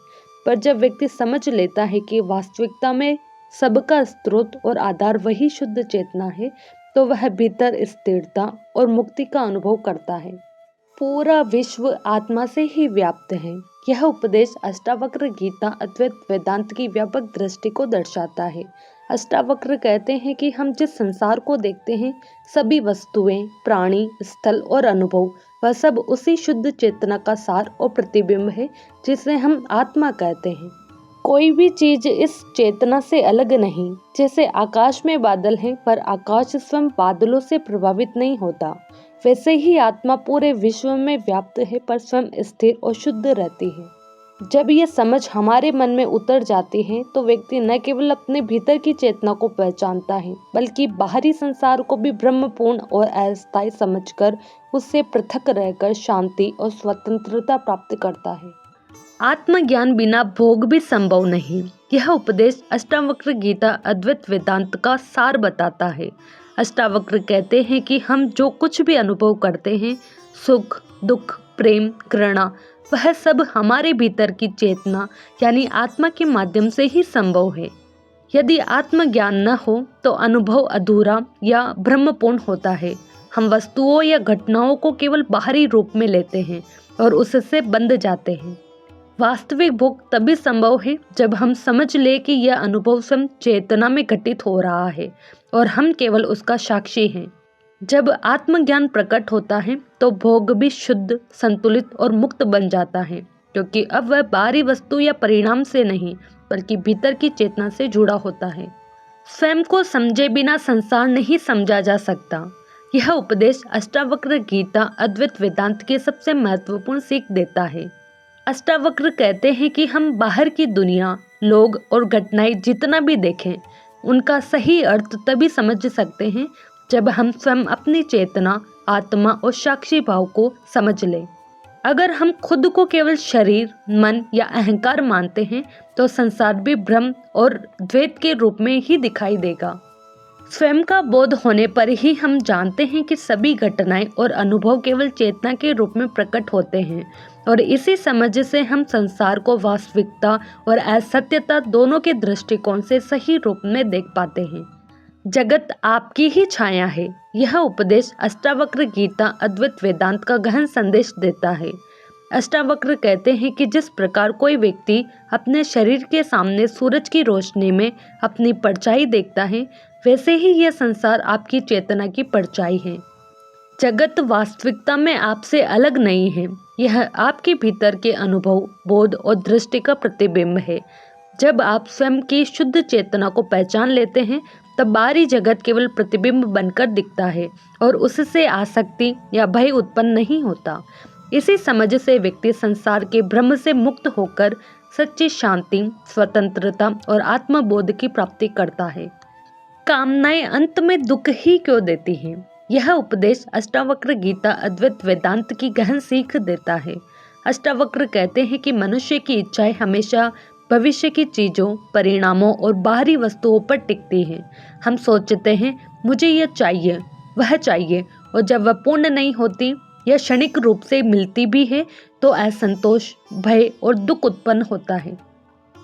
S1: पर जब व्यक्ति समझ लेता है कि वास्तविकता में सबका स्रोत और आधार वही शुद्ध चेतना है तो वह भीतर स्थिरता और मुक्ति का अनुभव करता है। पूरा विश्व आत्मा से ही व्याप्त है। यह उपदेश अष्टावक्र गीता अद्वैत वेदांत की व्यापक दृष्टि को दर्शाता है। अष्टावक्र कहते हैं कि हम जिस संसार को देखते हैं, सभी वस्तुएं, प्राणी, स्थल और अनुभव, वह सब उसी शुद्ध चेतना का सार और प्रतिबिंब है जिसे हम आत्मा कहते हैं। कोई भी चीज इस चेतना से अलग नहीं। जैसे आकाश में बादल हैं पर आकाश स्वयं बादलों से प्रभावित नहीं होता, वैसे ही आत्मा पूरे विश्व में व्याप्त है पर स्वयं स्थिर और शुद्ध रहती है। जब ये समझ हमारे मन में उतर जाती है तो व्यक्ति न केवल अपने भीतर की चेतना को पहचानता है बल्कि बाहरी संसार को भी ब्रह्मपूर्ण और अस्थायी समझकर उससे पृथक रहकर शांति और स्वतंत्रता प्राप्त करता है। आत्मज्ञान बिना भोग भी संभव नहीं। यह उपदेश अष्टावक्र गीता अद्वैत वेदांत का सार बताता है। अष्टावक्र कहते हैं कि हम जो कुछ भी अनुभव करते हैं, सुख, दुख, प्रेम, घृणा, वह सब हमारे भीतर की चेतना यानी आत्मा के माध्यम से ही संभव है। यदि आत्मज्ञान न हो तो अनुभव अधूरा या भ्रमपूर्ण होता है। हम वस्तुओं या घटनाओं को केवल बाहरी रूप में लेते हैं और उससे बंध जाते हैं। वास्तविक भोग तभी संभव है जब हम समझ ले कि यह अनुभव स्वयं चेतना में घटित हो रहा है और हम केवल उसका साक्षी हैं। जब आत्मज्ञान प्रकट होता है तो भोग भी शुद्ध, संतुलित और मुक्त बन जाता है, क्योंकि अब वह बाहरी वस्तु या परिणाम से नहीं बल्कि भीतर की चेतना से जुड़ा होता है। स्वयं को समझे बिना संसार नहीं समझा जा सकता। यह उपदेश अष्टावक्र गीता अद्वैत वेदांत के सबसे महत्वपूर्ण सीख देता है। अष्टावक्र कहते हैं कि हम बाहर की दुनिया, लोग और घटनाएं जितना भी देखें, उनका सही अर्थ तभी समझ सकते हैं जब हम स्वयं अपनी चेतना, आत्मा और साक्षी भाव को समझ लें। अगर हम खुद को केवल शरीर, मन या अहंकार मानते हैं तो संसार भी भ्रम और द्वैत के रूप में ही दिखाई देगा। स्वयं का बोध होने पर ही हम जानते हैं कि सभी घटनाएं और अनुभव केवल चेतना के रूप में प्रकट होते हैं और इसी समझ से हम संसार को वास्तविकता और असत्यता दोनों के दृष्टिकोण से सही रूप में देख पाते हैं। जगत आपकी ही छाया है। यह उपदेश अष्टावक्र गीता अद्वैत वेदांत का गहन संदेश देता है। अष्टावक्र कहते हैं कि जिस प्रकार कोई व्यक्ति अपने शरीर के सामने सूरज की रोशनी में अपनी परछाई देखता है, वैसे ही यह संसार आपकी चेतना की परछाई है। जगत वास्तविकता में आपसे अलग नहीं है, यह आपके भीतर के अनुभव, बोध और दृष्टि का प्रतिबिंब है। जब आप स्वयं की शुद्ध चेतना को पहचान लेते हैं, तब बाहरी जगत केवल प्रतिबिंब बनकर दिखता है और उससे आसक्ति या भय उत्पन्न नहीं होता। इसी समझ से व्यक्ति संसार के भ्रम से मुक्त होकर सच्ची शांति, स्वतंत्रता और आत्मबोध की प्राप्ति करता है। कामनाएं अंत में दुख ही क्यों देती हैं? यह उपदेश अष्टावक्र गीता अद्वैत वेदांत की गहन सीख देता है। अष्टावक्र कहते हैं कि मनुष्य की इच्छाएं हमेशा भविष्य की चीजों, परिणामों और बाहरी वस्तुओं पर टिकती हैं। हम सोचते हैं मुझे यह चाहिए, वह चाहिए, और जब वह पूर्ण नहीं होती या क्षणिक रूप से मिलती भी है तो असंतोष, भय और दुख उत्पन्न होता है।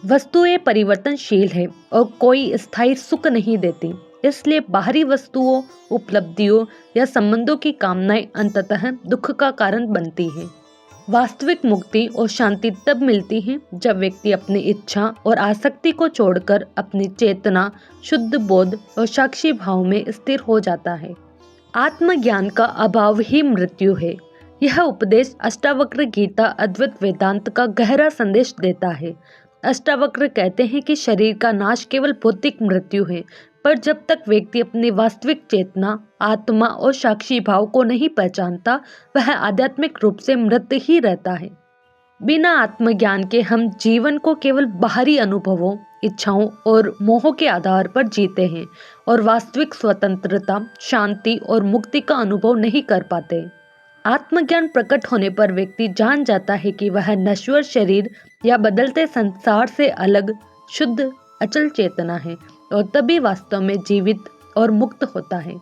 S1: वस्तुएं परिवर्तनशील है और कोई स्थायी सुख नहीं देती, इसलिए बाहरी वस्तुओं, उपलब्धियों या संबंधों की कामनाएं अंततः दुख का कारण बनती हैं। वास्तविक मुक्ति और शांति तब मिलती है जब व्यक्ति अपनी इच्छा और आसक्ति को छोड़कर अपनी चेतना, शुद्ध बोध और साक्षी भाव में स्थिर हो जाता है। आत्मज्ञान का अभाव ही मृत्यु है। यह उपदेश अष्टावक्र गीता अद्वैत वेदांत का गहरा संदेश देता है। अष्टावक्र कहते हैं कि शरीर का नाश केवल भौतिक मृत्यु है, पर जब तक व्यक्ति अपनी वास्तविक चेतना, आत्मा और साक्षी भाव को नहीं पहचानता, वह आध्यात्मिक रूप से मृत ही रहता है। बिना आत्मज्ञान के हम जीवन को केवल बाहरी अनुभवों, इच्छाओं और मोह के आधार पर जीते हैं और वास्तविक स्वतंत्रता, शांति और मुक्ति का अनुभव नहीं कर पाते। आत्मज्ञान प्रकट होने पर व्यक्ति जान जाता है कि वह नश्वर शरीर या बदलते संसार से अलग, शुद्ध, अचल चेतना है और तभी वास्तव में जीवित और मुक्त होता है।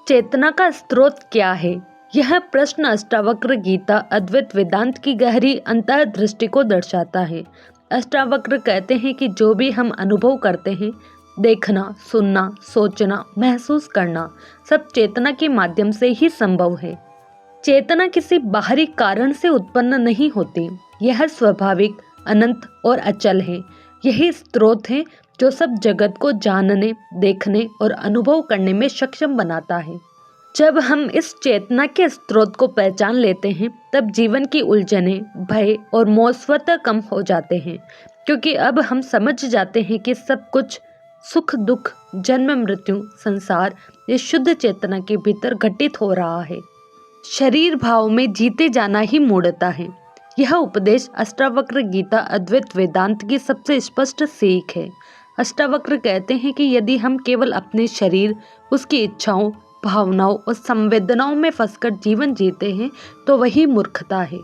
S1: चेतना का स्रोत क्या है? यह प्रश्न अष्टावक्र गीता अद्वैत वेदांत की गहरी अंतर्दृष्टि को दर्शाता है। अष्टावक्र कहते हैं कि जो भी हम अनुभव करते हैं, देखना, सुनना, सोचना, महसूस करना, सब चेतना के माध्यम से ही संभव है। चेतना किसी बाहरी कारण से उत्पन्न नहीं होती, यह स्वाभाविक, अनंत और अचल है। यही स्रोत है जो सब जगत को जानने, देखने और अनुभव करने में सक्षम बनाता है। जब हम इस चेतना के स्रोत को पहचान लेते हैं, तब जीवन की उलझने, भय और मोह स्वतः कम हो जाते हैं, क्योंकि अब हम समझ जाते हैं कि सब कुछ सुख दुख, जन्म मृत्यु, संसार इस शुद्ध चेतना के भीतर घटित हो रहा है। शरीर भाव में जीते जाना ही मूढ़ता है। यह उपदेश अष्टावक्र गीता अद्वैत वेदांत की सबसे स्पष्ट सीख है। अष्टावक्र कहते हैं कि यदि हम केवल अपने शरीर, उसकी इच्छाओं, भावनाओं और संवेदनाओं में फंसकर जीवन जीते हैं तो वही मूर्खता है।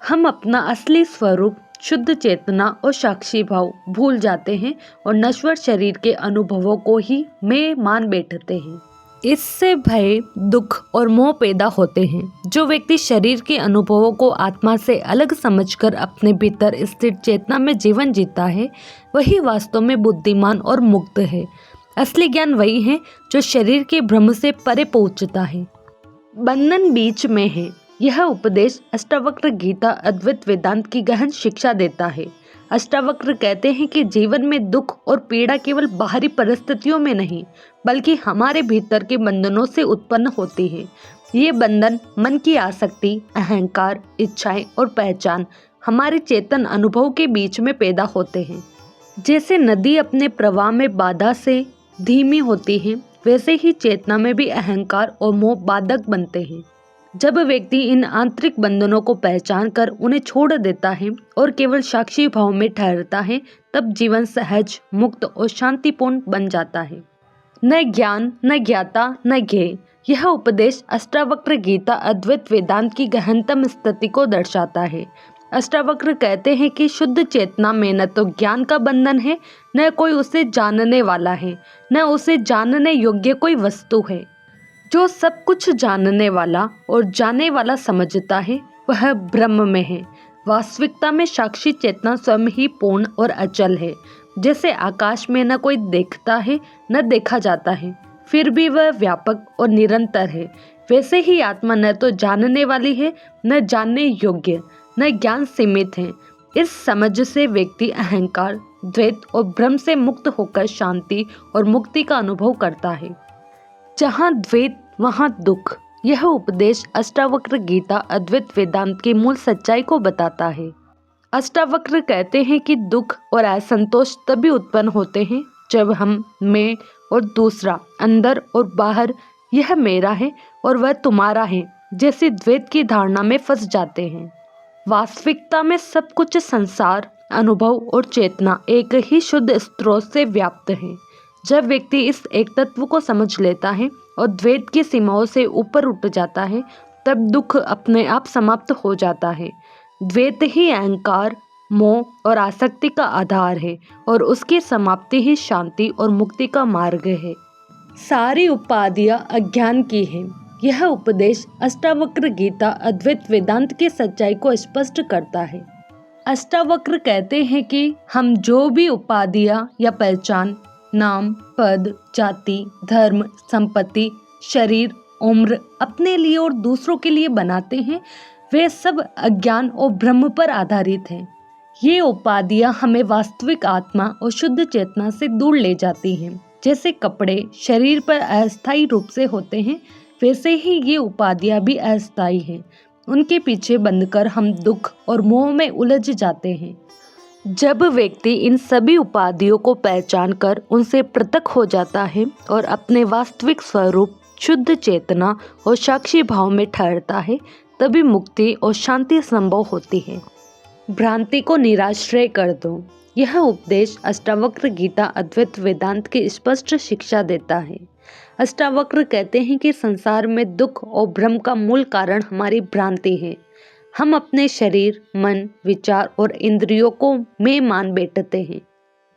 S1: हम अपना असली स्वरूप, शुद्ध चेतना और साक्षी भाव भूल जाते हैं और नश्वर शरीर के अनुभवों को ही मैं मान बैठते हैं। इससे भय, दुख और मोह पैदा होते हैं। जो व्यक्ति शरीर के अनुभवों को आत्मा से अलग समझकर अपने भीतर स्थिर चेतना में जीवन जीता है, वही वास्तव में बुद्धिमान और मुक्त है। असली ज्ञान वही है जो शरीर के भ्रम से परे पहुंचता है। बंधन बीच में है। यह उपदेश अष्टावक्र गीता अद्वैत वेदांत की गहन शिक्षा देता है। अष्टावक्र कहते हैं कि जीवन में दुख और पीड़ा केवल बाहरी परिस्थितियों में नहीं, बल्कि हमारे भीतर के बंधनों से उत्पन्न होती है। ये बंधन मन की आसक्ति, अहंकार, इच्छाएं और पहचान हमारे चेतन अनुभव के बीच में पैदा होते हैं। जैसे नदी अपने प्रवाह में बाधा से धीमी होती है, वैसे ही चेतना में भी अहंकार और मोह बाधक बनते हैं। जब व्यक्ति इन आंतरिक बंधनों को पहचान कर उन्हें छोड़ देता है और केवल साक्षी भाव में ठहरता है, तब जीवन सहज, मुक्त और शांतिपूर्ण बन जाता है। न ज्ञान, न ज्ञाता, न ज्ञेय। यह उपदेश अष्टावक्र गीता अद्वैत वेदांत की गहनतम स्थिति को दर्शाता है। अष्टावक्र कहते हैं कि शुद्ध चेतना में न तो ज्ञान का बंधन है, न कोई उसे जानने वाला है, न उसे जानने योग्य कोई वस्तु है। जो सब कुछ जानने वाला और जाने वाला समझता है, वह ब्रह्म में है। वास्तविकता में साक्षी चेतना स्वयं ही पूर्ण और अचल है। जैसे आकाश में न कोई देखता है, न देखा जाता है, फिर भी वह व्यापक और निरंतर है। वैसे ही आत्मा न तो जानने वाली है, न जानने योग्य, न ज्ञान सीमित है। इस समझ से व्यक्ति अहंकार, द्वैत और भ्रम से मुक्त होकर शांति और मुक्ति का अनुभव करता है। जहाँ द्वैत वहाँ दुख। यह उपदेश अष्टावक्र गीता अद्वैत वेदांत की मूल सच्चाई को बताता है। अष्टावक्र कहते हैं कि दुख और असंतोष तभी उत्पन्न होते हैं जब हम, मैं और दूसरा, अंदर और बाहर, यह मेरा है और वह तुम्हारा है जैसी द्वैत की धारणा में फंस जाते हैं। वास्तविकता में सब कुछ, संसार, अनुभव और चेतना एक ही शुद्ध स्रोत से व्याप्त है। जब व्यक्ति इस एक तत्व को समझ लेता है और द्वैत की सीमाओं से ऊपर उठ जाता है, तब दुख अपने आप समाप्त हो जाता है। द्वैत ही अहंकार, मोह और आसक्ति का आधार है और उसकी समाप्ति ही शांति और मुक्ति का मार्ग है। सारी उपाधियां अज्ञान की हैं। यह उपदेश अष्टावक्र गीता अद्वैत वेदांत की सच्चाई को स्पष्ट करता है। अष्टावक्र कहते हैं कि हम जो भी उपाधियां या पहचान, नाम, पद, जाति, धर्म, संपत्ति, शरीर, उम्र अपने लिए और दूसरों के लिए बनाते हैं, वे सब अज्ञान और भ्रम पर आधारित हैं। ये उपाधियां हमें वास्तविक आत्मा और शुद्ध चेतना से दूर ले जाती हैं। जैसे कपड़े शरीर पर अस्थायी रूप से होते हैं, वैसे ही ये उपाधियां भी अस्थायी हैं। उनके पीछे बंधकर हम दुख और मोह में उलझ जाते हैं। जब व्यक्ति इन सभी उपाधियों को पहचान कर उनसे पृथक हो जाता है और अपने वास्तविक स्वरूप, शुद्ध चेतना और साक्षी भाव में ठहरता है, तभी मुक्ति और शांति संभव होती है। भ्रांति को निराश्रय कर दो। यह उपदेश अष्टावक्र गीता अद्वैत वेदांत की स्पष्ट शिक्षा देता है। अष्टावक्र कहते हैं कि संसार में दुख और भ्रम का मूल कारण हमारी भ्रांति है। हम अपने शरीर, मन, विचार और इंद्रियों को मैं मान बैठते हैं।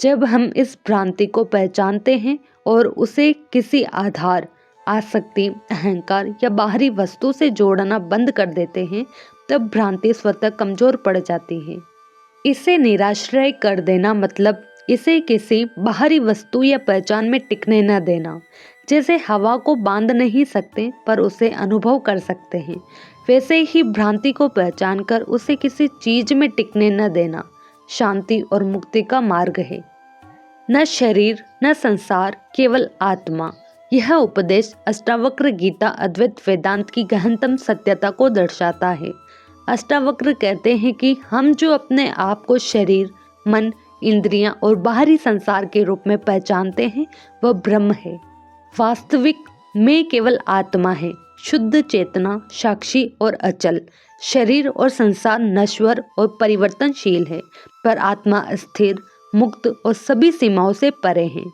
S1: जब हम इस भ्रांति को पहचानते हैं और उसे किसी आधार, आसक्ति, अहंकार या बाहरी वस्तु से जोड़ना बंद कर देते हैं, तब भ्रांति स्वतः कमजोर पड़ जाती है। इसे निराश्रय कर देना मतलब इसे किसी बाहरी वस्तु या पहचान में टिकने न देना। जैसे हवा को बांध नहीं सकते पर उसे अनुभव कर सकते हैं, वैसे ही भ्रांति को पहचान कर उसे किसी चीज में टिकने न देना शांति और मुक्ति का मार्ग है। न शरीर, न संसार, केवल आत्मा। यह उपदेश अष्टावक्र गीता अद्वैत वेदांत की गहनतम सत्यता को दर्शाता है। अष्टावक्र कहते हैं कि हम जो अपने आप को शरीर, मन, इंद्रियां और बाहरी संसार के रूप में पहचानते हैं, वह ब्रह्म है। वास्तविक मैं केवल आत्मा है, शुद्ध चेतना, साक्षी और अचल। शरीर और संसार नश्वर और परिवर्तनशील है, पर आत्मा स्थिर, मुक्त और सभी सीमाओं से परे है।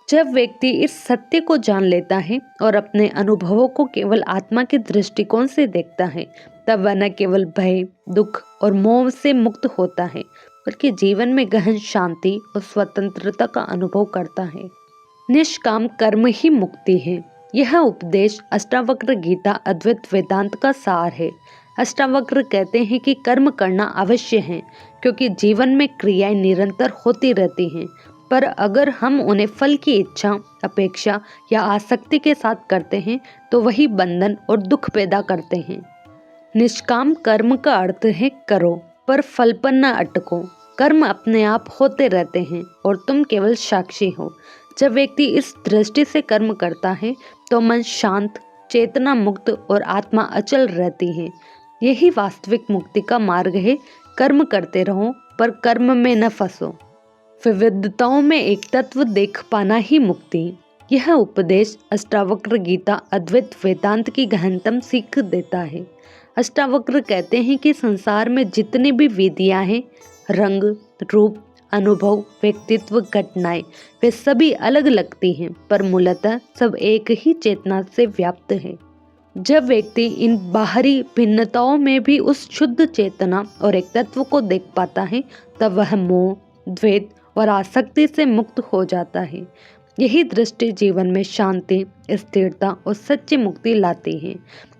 S1: जब व्यक्ति इस सत्य को जान लेता है और अपने अनुभवों को केवल आत्मा के दृष्टिकोण से देखता है, तब वह न केवल भय, दुख और मोह से मुक्त होता है, बल्कि जीवन में गहन शांति और स्वतंत्रता का अनुभव करता है। निष्काम कर्म ही मुक्ति है। यह उपदेश अष्टावक्र गीता अद्वैत वेदांत का सार है। अष्टावक्र कहते हैं कि कर्म करना अवश्य है, क्योंकि जीवन में क्रियाएं निरंतर होती रहती हैं, पर अगर हम उन्हें फल की इच्छा, अपेक्षा या आसक्ति के साथ करते हैं, तो वही बंधन और दुख पैदा करते हैं। निष्काम कर्म का अर्थ है करो, पर फल पर न अटको। कर्म अपने आप होते रहते हैं और तुम केवल साक्षी हो। जब व्यक्ति इस दृष्टि से कर्म करता है, तो मन शांत, चेतना मुक्त और आत्मा अचल रहती है। यही वास्तविक मुक्ति का मार्ग है। कर्म करते रहो, पर कर्म में न फंसो। विविधताओं में एक तत्व देख पाना ही मुक्ति। यह उपदेश अष्टावक्र गीता अद्वैत वेदांत की गहनतम सीख देता है। अष्टावक्र कहते हैं कि संसार में जितनी भी विधियां हैं, रंग, रूप, अनुभव, व्यक्तित्व, घटनाएं, वे सभी अलग लगती हैं, पर मूलतः सब एक ही चेतना से व्याप्त है। जब व्यक्ति इन बाहरी भिन्नताओं में भी उस शुद्ध चेतना और एक तत्व को देख पाता है, तब वह मोह, द्वैत और आसक्ति से मुक्त हो जाता है। यही दृष्टि जीवन में शांति, स्थिरता और सच्ची मुक्ति लाती है,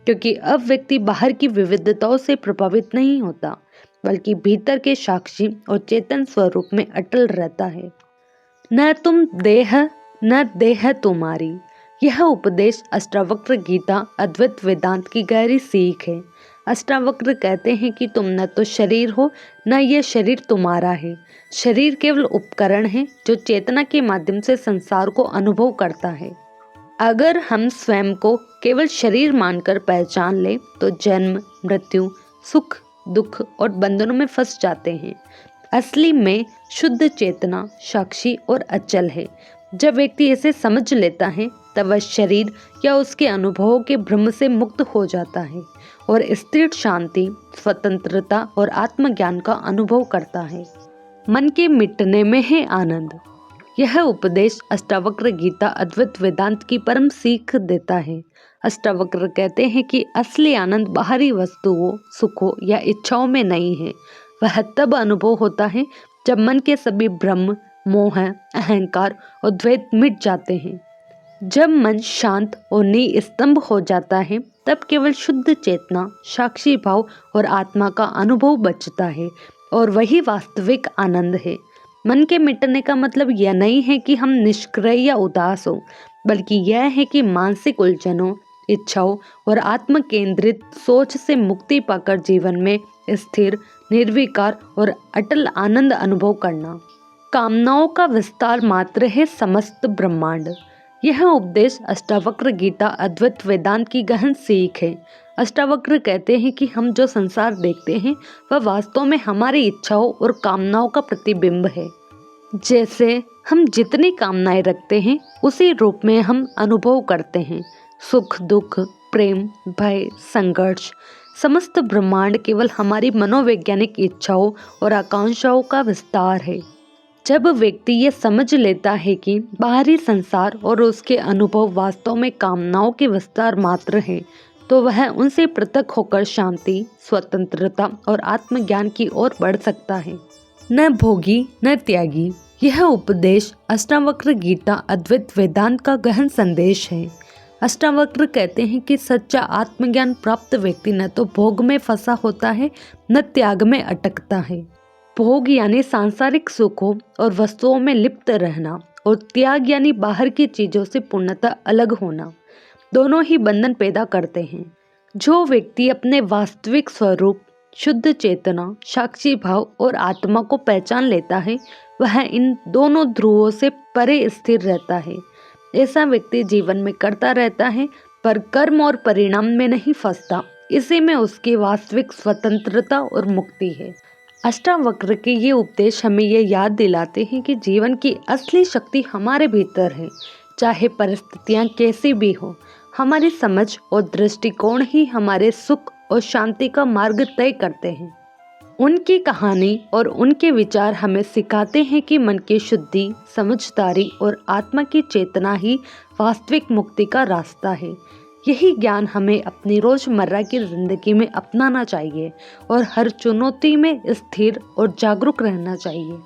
S1: क्योंकि अब व्यक्ति बाहर की विविधताओं से प्रभावित नहीं होता, बल्कि भीतर के साक्षी और चेतन स्वरूप में अटल रहता है। न तुम देह, न देह तुम्हारी। यह उपदेश अष्टावक्र गीता अद्वैत वेदांत की गहरी सीख है। अष्टावक्र कहते हैं कि तुम न तो शरीर हो, न यह शरीर तुम्हारा है। शरीर केवल उपकरण है जो चेतना के माध्यम से संसार को अनुभव करता है। अगर हम स्वयं को केवल शरीर मानकर पहचान ले तो जन्म, मृत्यु, सुख, दुख और बंधनों में फंस जाते हैं। असली में शुद्ध चेतना साक्षी और अचल है। जब व्यक्ति इसे समझ लेता है तब वह शरीर या उसके अनुभवों के भ्रम से मुक्त हो जाता है और स्थिर शांति, स्वतंत्रता और आत्मज्ञान का अनुभव करता है। मन के मिटने में है आनंद। यह उपदेश अष्टावक्र गीता अद्वैत वेदांत की परम सीख देता है। अष्टावक्र कहते हैं कि असली आनंद बाहरी वस्तुओं, सुखों या इच्छाओं में नहीं है। वह तब अनुभव होता है जब मन के सभी भ्रम, मोह, अहंकार और द्वैत मिट जाते हैं। जब मन शांत और निस्तंभ हो जाता है तब केवल शुद्ध चेतना, साक्षी भाव और आत्मा का अनुभव बचता है और वही वास्तविक आनंद है। मन के मिटने का मतलब यह नहीं है कि हम निष्क्रिय या उदास हो, बल्कि यह है कि मानसिक उलझनों, इच्छाओं और आत्म केंद्रित सोच से मुक्ति पाकर जीवन में स्थिर, निर्विकार और अटल आनंद अनुभव करना। कामनाओं का विस्तार मात्र है समस्त ब्रह्मांड। यह उपदेश अष्टावक्र गीता अद्वैत वेदांत की गहन सीख है। अष्टावक्र कहते हैं कि हम जो संसार देखते हैं वह वास्तव में हमारी इच्छाओं और कामनाओं का प्रतिबिंब है। जैसे हम जितनी कामनाएं रखते हैं उसी रूप में हम अनुभव करते हैं। सुख, दुख, प्रेम, भय, संघर्ष, समस्त ब्रह्मांड केवल हमारी मनोवैज्ञानिक इच्छाओं और आकांक्षाओं का विस्तार है। जब व्यक्ति ये समझ लेता है कि बाहरी संसार और उसके अनुभव वास्तव में कामनाओं के विस्तार मात्र हैं, तो वह उनसे पृथक होकर शांति, स्वतंत्रता और आत्मज्ञान की ओर बढ़ सकता है। न भोगी न त्यागी। यह उपदेश अष्टावक्र गीता अद्वैत वेदांत का गहन संदेश है। अष्टावक्र कहते हैं कि सच्चा आत्मज्ञान प्राप्त व्यक्ति न तो भोग में फंसा होता है, न त्याग में अटकता है। भोग यानी सांसारिक सुखों और वस्तुओं में लिप्त रहना और त्याग यानी बाहर की चीजों से पूर्णतः अलग होना। दोनों ही बंधन पैदा करते हैं। जो व्यक्ति अपने वास्तविक स्वरूप, शुद्ध चेतना, साक्षी भाव और आत्मा को पहचान लेता है वह इन दोनों ध्रुवों से परे स्थिर रहता है। ऐसा व्यक्ति जीवन में करता रहता है पर कर्म और परिणाम में नहीं फंसता। इसी में उसकी वास्तविक स्वतंत्रता और मुक्ति है। अष्टावक्र के ये उपदेश हमें ये याद दिलाते हैं कि जीवन की असली शक्ति हमारे भीतर है। चाहे परिस्थितियां कैसी भी हो, हमारी समझ और दृष्टिकोण ही हमारे सुख और शांति का मार्ग तय करते हैं। उनकी कहानी और उनके विचार हमें सिखाते हैं कि मन की शुद्धि, समझदारी और आत्मा की चेतना ही वास्तविक मुक्ति का रास्ता है। यही ज्ञान हमें अपनी रोजमर्रा की जिंदगी में अपनाना चाहिए और हर चुनौती में स्थिर और जागरूक रहना चाहिए।